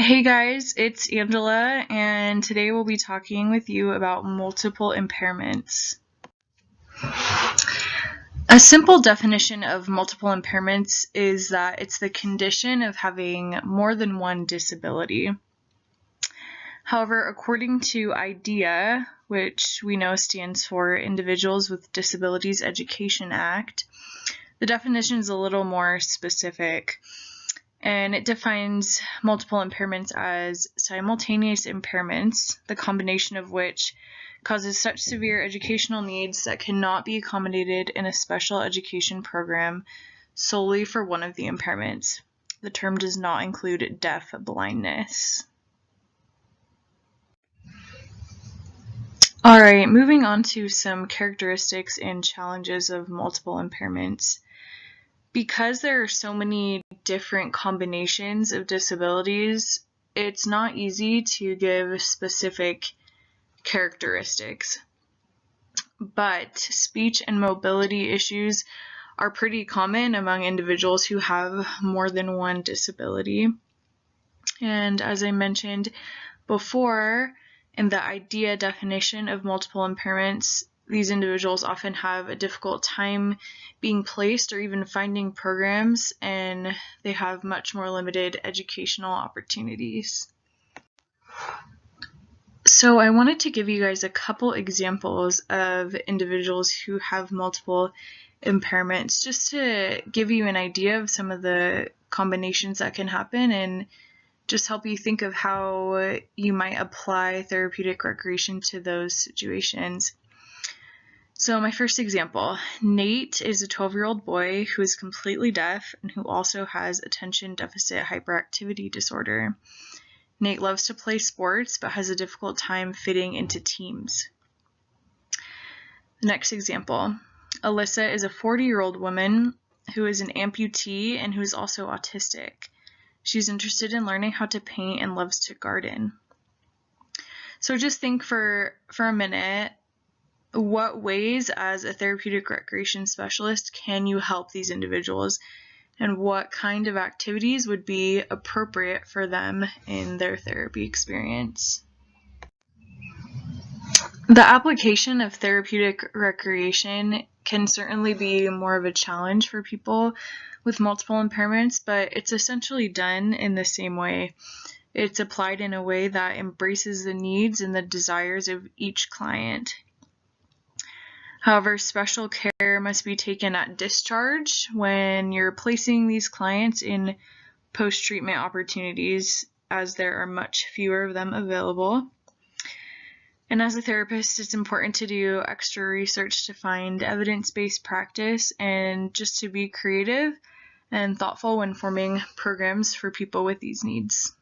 Hey guys, it's Angela, and today we'll be talking with you about multiple impairments. A simple definition of multiple impairments is that it's the condition of having more than one disability. However, according to IDEA, which we know stands for Individuals with Disabilities Education Act, the definition is a little more specific. And it defines multiple impairments as simultaneous impairments, the combination of which causes such severe educational needs that cannot be accommodated in a special education program solely for one of the impairments. The term does not include deaf blindness. All right, moving on to some characteristics and challenges of multiple impairments. Because there are so many different combinations of disabilities, it's not easy to give specific characteristics. But speech and mobility issues are pretty common among individuals who have more than one disability. And as I mentioned before, in the IDEA definition of multiple impairments, these individuals often have a difficult time being placed or even finding programs, and they have much more limited educational opportunities. So I wanted to give you guys a couple examples of individuals who have multiple impairments, just to give you an idea of some of the combinations that can happen and just help you think of how you might apply therapeutic recreation to those situations. So my first example, Nate is a 12-year-old boy who is completely deaf and who also has attention deficit hyperactivity disorder. Nate loves to play sports but has a difficult time fitting into teams. The next example, Alyssa is a 40-year-old woman who is an amputee and who is also autistic. She's interested in learning how to paint and loves to garden. So just think for a minute, what ways as a therapeutic recreation specialist can you help these individuals, and what kind of activities would be appropriate for them in their therapy experience? The application of therapeutic recreation can certainly be more of a challenge for people with multiple impairments, but it's essentially done in the same way. It's applied in a way that embraces the needs and the desires of each client. However, special care must be taken at discharge when you're placing these clients in post-treatment opportunities, as there are much fewer of them available. And as a therapist, it's important to do extra research to find evidence-based practice and just to be creative and thoughtful when forming programs for people with these needs.